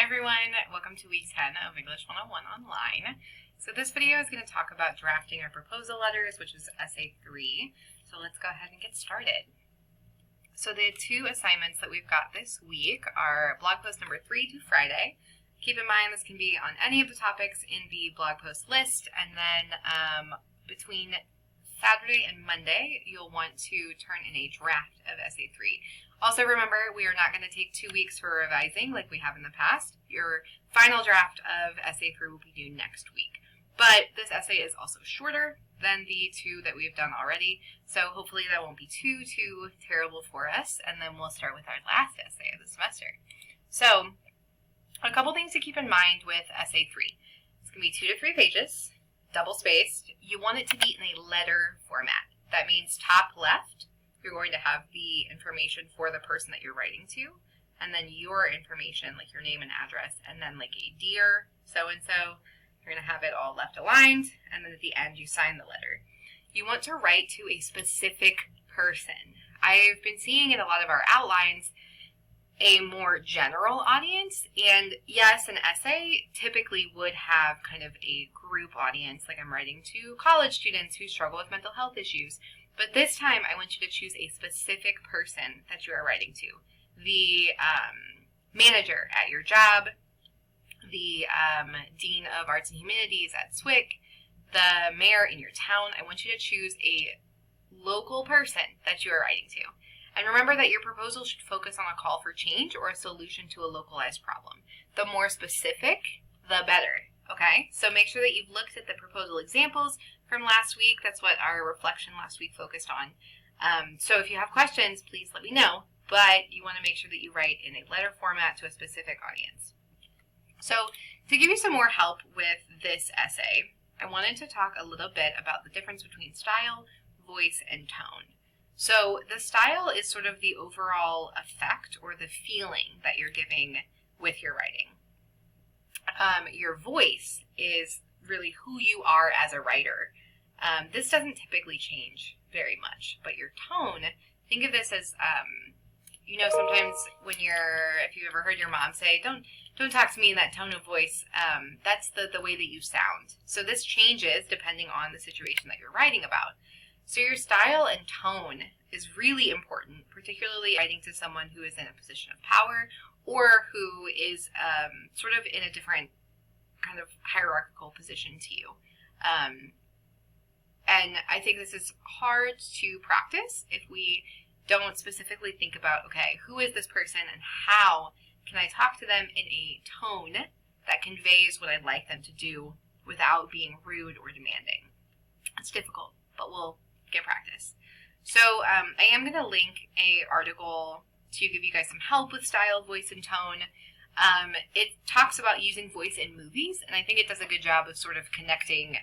everyone, welcome to week 10 of English 101 online. So this video is going to talk about drafting our proposal letters, which is essay 3. So let's go ahead and get started. So the two assignments that we've got this week are blog post number 3 to Friday. Keep in mind this can be on any of the topics in the blog post list, and then between Saturday and Monday you'll want to turn in a draft of essay 3. Also remember, we are not going to take 2 weeks for revising like we have in the past. Your final draft of essay 3 will be due next week. But this essay is also shorter than the two that we've done already, so hopefully that won't be too terrible for us, and then we'll start with our last essay of the semester. So, a couple things to keep in mind with essay 3. It's going to be 2 to 3 pages, double-spaced. You want it to be in a letter format. That means top left, you're going to have the information for the person that you're writing to, and then your information, like your name and address, and then like a dear so-and-so. You're going to have it all left aligned, and then at the end you sign the letter. You want to write to a specific person. I've been seeing in a lot of our outlines a more general audience, and yes, an essay typically would have kind of a group audience, like I'm writing to college students who struggle with mental health issues. But this time, I want you to choose a specific person that you are writing to. The manager at your job, the dean of arts and humanities at SWIC, the mayor in your town. I want you to choose a local person that you are writing to. And remember that your proposal should focus on a call for change or a solution to a localized problem. The more specific, the better. Okay? So make sure that you've looked at the proposal examples from last week. That's what our reflection last week focused on. So if you have questions, please let me know. But you want to make sure that you write in a letter format to a specific audience. So to give you some more help with this essay, I wanted to talk a little bit about the difference between style, voice, and tone. So the style is sort of the overall effect or the feeling that you're giving with your writing. Your voice is really who you are as a writer. This doesn't typically change very much, but your tone, think of this as, sometimes when if you've ever heard your mom say, don't talk to me in that tone of voice, that's the way that you sound. So this changes depending on the situation that you're writing about. So your style and tone is really important, particularly writing to someone who is in a position of power or who is sort of in a different kind of hierarchical position to you. And I think this is hard to practice if we don't specifically think about, okay, who is this person and how can I talk to them in a tone that conveys what I'd like them to do without being rude or demanding. It's difficult, but we'll get practice. So I am going to link an article to give you guys some help with style, voice, and tone. It talks about using voice in movies, and I think it does a good job of sort of connecting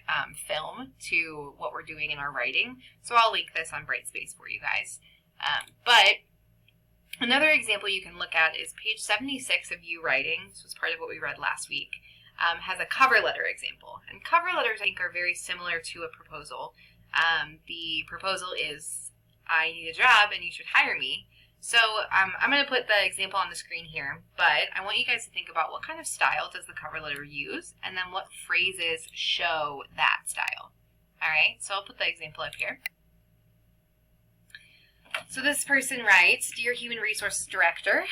film to what we're doing in our writing. So I'll link this on Brightspace for you guys. But another example you can look at is page 76 of You Writing. This was part of what we read last week. Has a cover letter example. And cover letters, I think, are very similar to a proposal. The proposal is, I need a job and you should hire me. So I'm going to put the example on the screen here, but I want you guys to think about what kind of style does the cover letter use, and then what phrases show that style. All right, so I'll put the example up here. So this person writes, Dear Human Resources Director,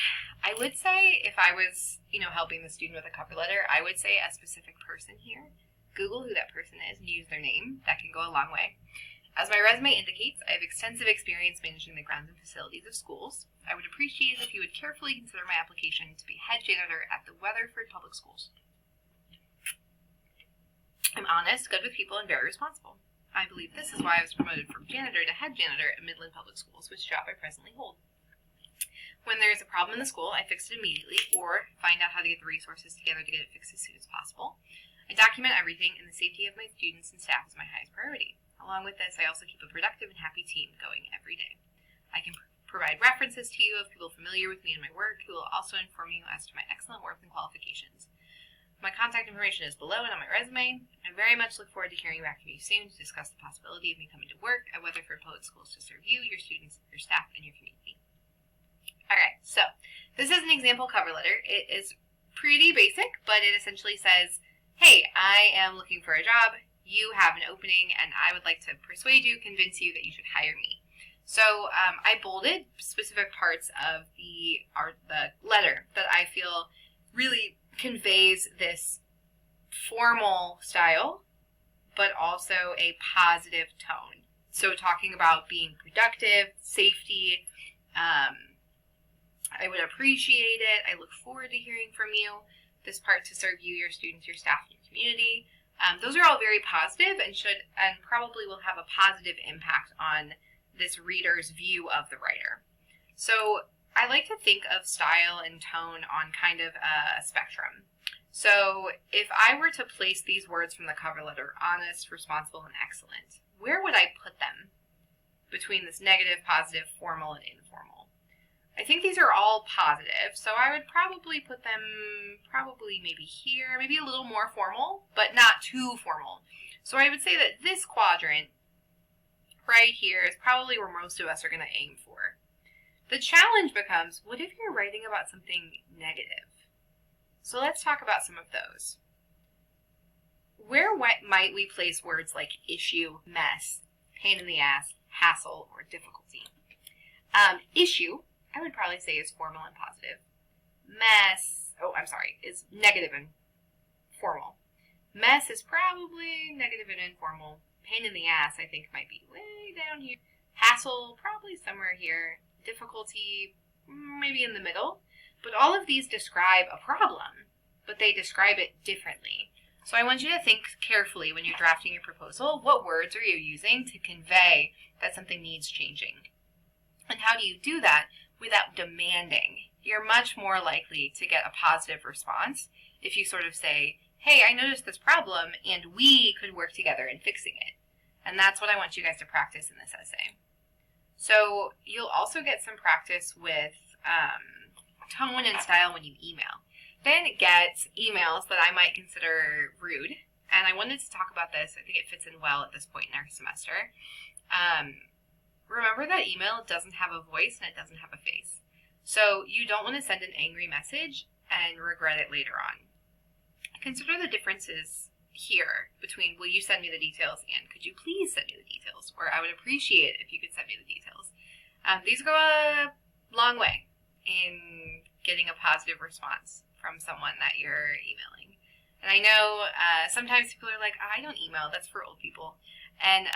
I would say if I was, helping the student with a cover letter, I would say a specific person here. Google who that person is and use their name. That can go a long way. As my resume indicates, I have extensive experience managing the grounds and facilities of schools. I would appreciate it if you would carefully consider my application to be head janitor at the Weatherford Public Schools. I'm honest, good with people, and very responsible. I believe this is why I was promoted from janitor to head janitor at Midland Public Schools, which job I presently hold. When there is a problem in the school, I fix it immediately or find out how to get the resources together to get it fixed as soon as possible. I document everything, and the safety of my students and staff is my highest priority. Along with this, I also keep a productive and happy team going every day. I can provide references to you of people familiar with me and my work who will also inform you as to my excellent work and qualifications. My contact information is below and on my resume. I very much look forward to hearing back from you soon to discuss the possibility of me coming to work at Weatherford Public Schools to serve you, your students, your staff, and your community. Alright, so this is an example cover letter. It is pretty basic, but it essentially says, hey, I am looking for a job, you have an opening, and I would like to persuade you, convince you that you should hire me. So I bolded specific parts of the letter that I feel really conveys this formal style, but also a positive tone. So talking about being productive, safety, I would appreciate it. I look forward to hearing from you. This part to serve you, your students, your staff, and your community. Those are all very positive and probably will have a positive impact on this reader's view of the writer. So I like to think of style and tone on kind of a spectrum. So if I were to place these words from the cover letter, honest, responsible, and excellent, where would I put them between this negative, positive, formal, and informal? I think these are all positive, so I would probably put them maybe here, maybe a little more formal, but not too formal. So I would say that this quadrant right here is probably where most of us are going to aim for. The challenge becomes, what if you're writing about something negative? So let's talk about some of those. Where might we place words like issue, mess, pain in the ass, hassle, or difficulty? Issue, I would probably say, is formal and positive. Is negative and formal. Mess is probably negative and informal. Pain in the ass, I think, might be way down here. Hassle, probably somewhere here. Difficulty, maybe in the middle. But all of these describe a problem, but they describe it differently. So I want you to think carefully when you're drafting your proposal, what words are you using to convey that something needs changing? And how do you do that without demanding? You're much more likely to get a positive response if you sort of say, hey, I noticed this problem and we could work together in fixing it. And that's what I want you guys to practice in this essay. So you'll also get some practice with tone and style when you email. Ben gets emails that I might consider rude, and I wanted to talk about this. I think it fits in well at this point in our semester. Remember that email doesn't have a voice and it doesn't have a face. So you don't want to send an angry message and regret it later on. Consider the differences here between will you send me the details and could you please send me the details, or I would appreciate it if you could send me the details. These go a long way in getting a positive response from someone that you're emailing. And I know sometimes people are like, I don't email, that's for old people. And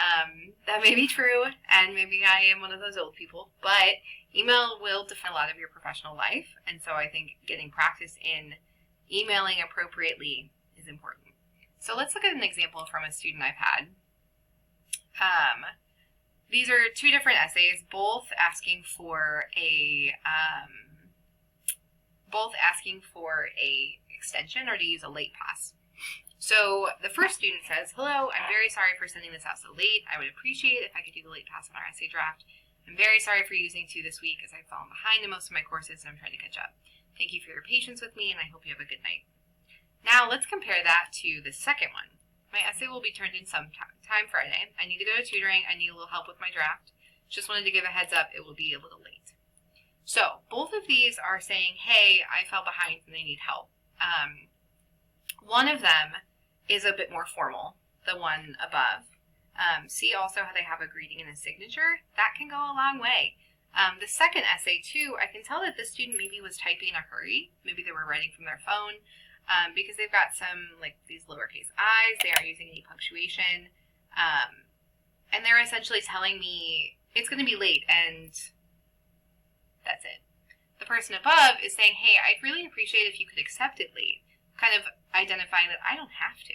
that may be true, and maybe I am one of those old people, but email will define a lot of your professional life, and so I think getting practice in emailing appropriately is important. So let's look at an example from a student I've had. These are two different essays, both asking for a extension or to use a late pass. So the first student says, hello, I'm very sorry for sending this out so late. I would appreciate it if I could do the late pass on our essay draft. I'm very sorry for using 2 this week as I've fallen behind in most of my courses and I'm trying to catch up. Thank you for your patience with me and I hope you have a good night. Now let's compare that to the second one. My essay will be turned in sometime Friday. I need to go to tutoring. I need a little help with my draft. Just wanted to give a heads up, it will be a little late. So both of these are saying, hey, I fell behind and I need help. One of them is a bit more formal, the one above. See also how they have a greeting and a signature? That can go a long way. The second essay too, I can tell that this student maybe was typing in a hurry. Maybe they were writing from their phone because they've got some, like these lowercase i's, they aren't using any punctuation. And they're essentially telling me it's going to be late and that's it. The person above is saying, hey, I'd really appreciate if you could accept it late, kind of identifying that I don't have to.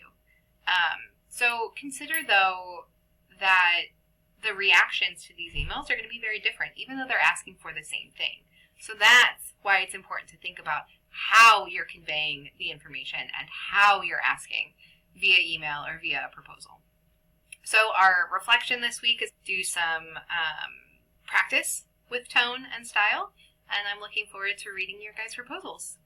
So consider, though, that the reactions to these emails are going to be very different, even though they're asking for the same thing. So that's why it's important to think about how you're conveying the information and how you're asking via email or via a proposal. So our reflection this week is do some practice with tone and style, and I'm looking forward to reading your guys' proposals.